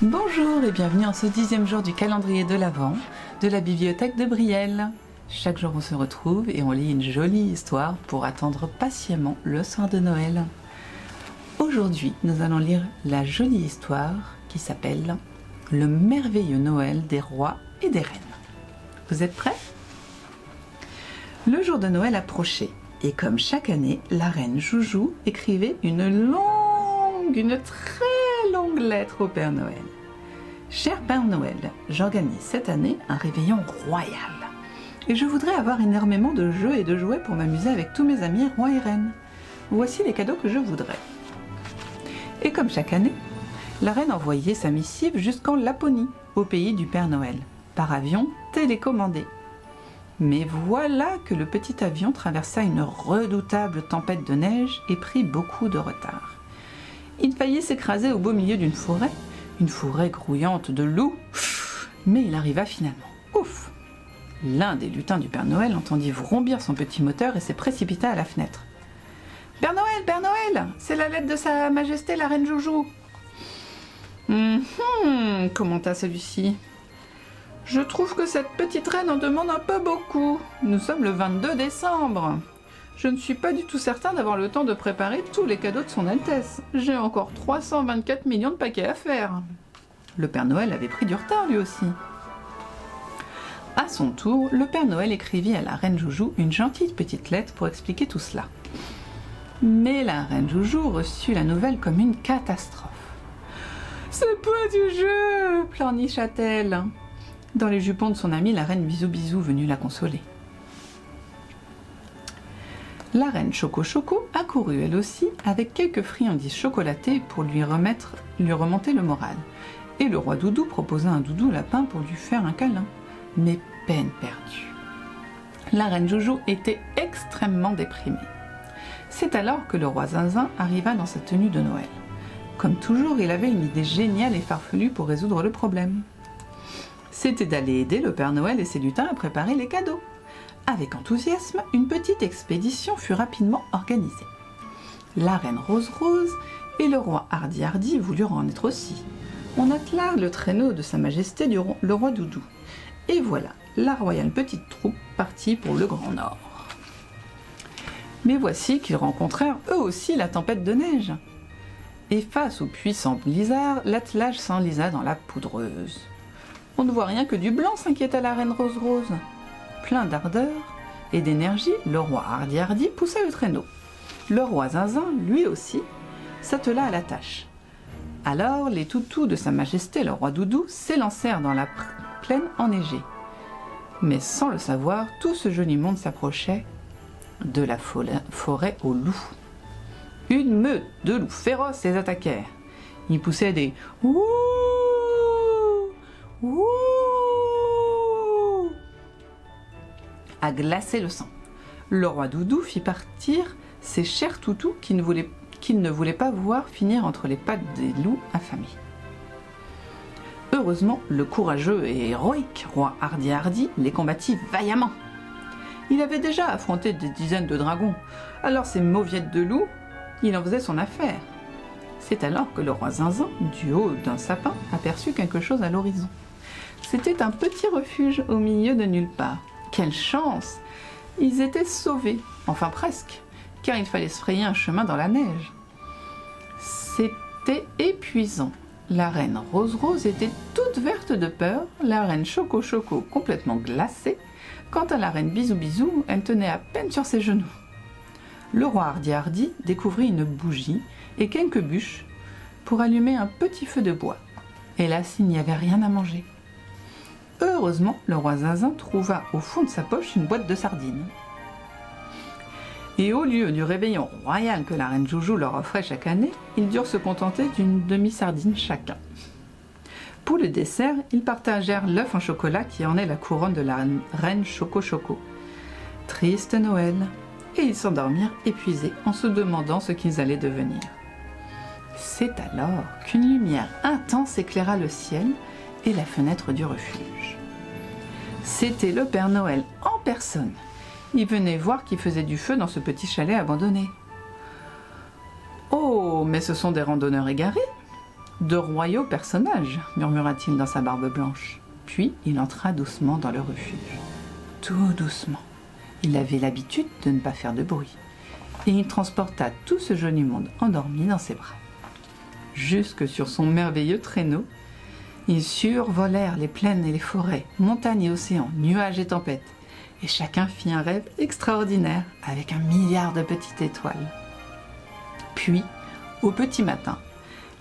Bonjour et bienvenue en ce 10e jour du calendrier de l'Avent de la bibliothèque de Brielle. Chaque jour on se retrouve et on lit une jolie histoire pour attendre patiemment le soir de Noël. Aujourd'hui nous allons lire la jolie histoire qui s'appelle « Le merveilleux Noël des rois et des reines ». Vous êtes prêts? Le jour de Noël approchait et comme chaque année, la reine Joujou écrivait une très longue lettre au Père Noël. Cher Père Noël, j'organise cette année un réveillon royal. Et je voudrais avoir énormément de jeux et de jouets pour m'amuser avec tous mes amis rois et reines. Voici les cadeaux que je voudrais. Et comme chaque année, la reine envoyait sa missive jusqu'en Laponie, au pays du Père Noël, par avion télécommandé. Mais voilà que le petit avion traversa une redoutable tempête de neige et prit beaucoup de retard. Il faillit s'écraser au beau milieu d'une forêt grouillante de loups, mais il arriva finalement. Ouf! L'un des lutins du Père Noël entendit vrombir son petit moteur et s'est précipité à la fenêtre. « Père Noël, c'est la lettre de Sa Majesté la Reine Joujou !» commenta celui-ci. « Je trouve que cette petite reine en demande un peu beaucoup. Nous sommes le 22 décembre. Je ne suis pas du tout certain d'avoir le temps de préparer tous les cadeaux de son Altesse. J'ai encore 324 millions de paquets à faire. » Le Père Noël avait pris du retard lui aussi. À son tour, le Père Noël écrivit à la Reine Joujou une gentille petite lettre pour expliquer tout cela. Mais la Reine Joujou reçut la nouvelle comme une catastrophe. « C'est pas du jeu !» pleurnicha-t-elle. Dans les jupons de son amie, la Reine Bisou Bisou venue la consoler. La reine Choco Choco accourut elle aussi avec quelques friandises chocolatées pour lui remonter le moral. Et le roi Doudou proposa un doudou lapin pour lui faire un câlin. Mais peine perdue. La reine Joujou était extrêmement déprimée. C'est alors que le roi Zinzin arriva dans sa tenue de Noël. Comme toujours, il avait une idée géniale et farfelue pour résoudre le problème. C'était d'aller aider le Père Noël et ses lutins à préparer les cadeaux. Avec enthousiasme, une petite expédition fut rapidement organisée. La reine Rose Rose et le roi Hardy Hardy voulurent en être aussi. On attela le traîneau de Sa Majesté le roi Doudou. Et voilà, la royale petite troupe partit pour le Grand Nord. Mais voici qu'ils rencontrèrent eux aussi la tempête de neige. Et face au puissant blizzard, l'attelage s'enlisa dans la poudreuse. On ne voit rien que du blanc, s'inquiéta la reine Rose Rose. Plein d'ardeur et d'énergie, le roi Hardy Hardy poussa le traîneau. Le roi Zinzin, lui aussi, s'attela à la tâche. Alors les toutous de Sa Majesté le roi Doudou s'élancèrent dans la plaine enneigée. Mais sans le savoir, tout ce joli monde s'approchait de la forêt aux loups. Une meute de loups féroces les attaquèrent. Ils poussaient des « Ouh ! Ouh !» à glacer le sang. Le roi Doudou fit partir ses chers toutous qu'il ne voulait pas voir finir entre les pattes des loups affamés. Heureusement, le courageux et héroïque roi Hardy Hardy les combattit vaillamment. Il avait déjà affronté des dizaines de dragons, alors ces mauviettes de loups, il en faisait son affaire. C'est alors que le roi Zinzin, du haut d'un sapin, aperçut quelque chose à l'horizon. C'était un petit refuge au milieu de nulle part. Quelle chance! Ils étaient sauvés, enfin presque, car il fallait se frayer un chemin dans la neige. C'était épuisant. La reine Rose Rose était toute verte de peur, la reine Choco Choco complètement glacée. Quant à la reine Bisou Bisou, elle tenait à peine sur ses genoux. Le roi Hardy Hardy découvrit une bougie et quelques bûches pour allumer un petit feu de bois. Hélas, il n'y avait rien à manger. Heureusement, le roi Zinzin trouva au fond de sa poche une boîte de sardines. Et au lieu du réveillon royal que la reine Joujou leur offrait chaque année, ils durent se contenter d'une demi-sardine chacun. Pour le dessert, ils partagèrent l'œuf en chocolat qui ornait la couronne de la reine Choco Choco. Triste Noël, et ils s'endormirent épuisés en se demandant ce qu'ils allaient devenir. C'est alors qu'une lumière intense éclaira le ciel et la fenêtre du refuge. C'était le Père Noël en personne. Il venait voir qui faisait du feu dans ce petit chalet abandonné. « Oh, mais ce sont des randonneurs égarés !» De royaux personnages, murmura-t-il dans sa barbe blanche. Puis il entra doucement dans le refuge. Tout doucement. Il avait l'habitude de ne pas faire de bruit. Et il transporta tout ce joli monde endormi dans ses bras. Jusque sur son merveilleux traîneau, ils survolèrent les plaines et les forêts, montagnes et océans, nuages et tempêtes. Et chacun fit un rêve extraordinaire avec 1 milliard de petites étoiles. Puis, au petit matin,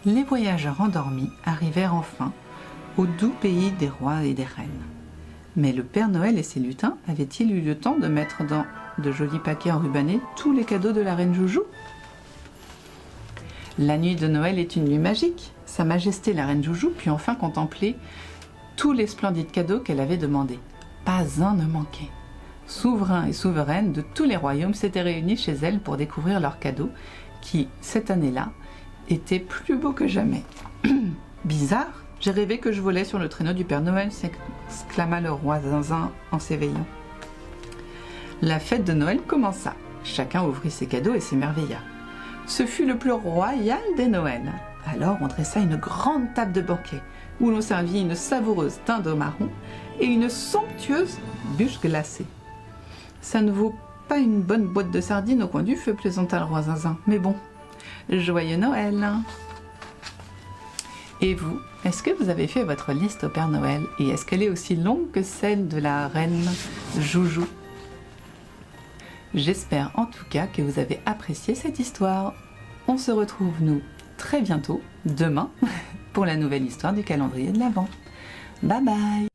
les voyageurs endormis arrivèrent enfin au doux pays des rois et des reines. Mais le Père Noël et ses lutins avaient-ils eu le temps de mettre dans de jolis paquets enrubannés tous les cadeaux de la reine Joujou? La nuit de Noël est une nuit magique. Sa Majesté la reine Joujou put enfin contempler tous les splendides cadeaux qu'elle avait demandés. Pas un ne manquait. Souverains et souveraines de tous les royaumes s'étaient réunis chez elle pour découvrir leurs cadeaux qui, cette année-là, étaient plus beaux que jamais. Bizarre, j'ai rêvé que je volais sur le traîneau du Père Noël, s'exclama le roi Zinzin en s'éveillant. La fête de Noël commença. Chacun ouvrit ses cadeaux et s'émerveilla. Ce fut le plus royal des Noëls. Alors on dressa une grande table de banquet où l'on servit une savoureuse dinde au marron et une somptueuse bûche glacée. Ça ne vaut pas une bonne boîte de sardines au coin du feu, plaisanta le roi Zinzin. Mais bon, joyeux Noël! Et vous, est-ce que vous avez fait votre liste au Père Noël? Et est-ce qu'elle est aussi longue que celle de la reine Joujou? J'espère en tout cas que vous avez apprécié cette histoire. On se retrouve, nous, très bientôt, demain, pour la nouvelle histoire du calendrier de l'Avent. Bye bye!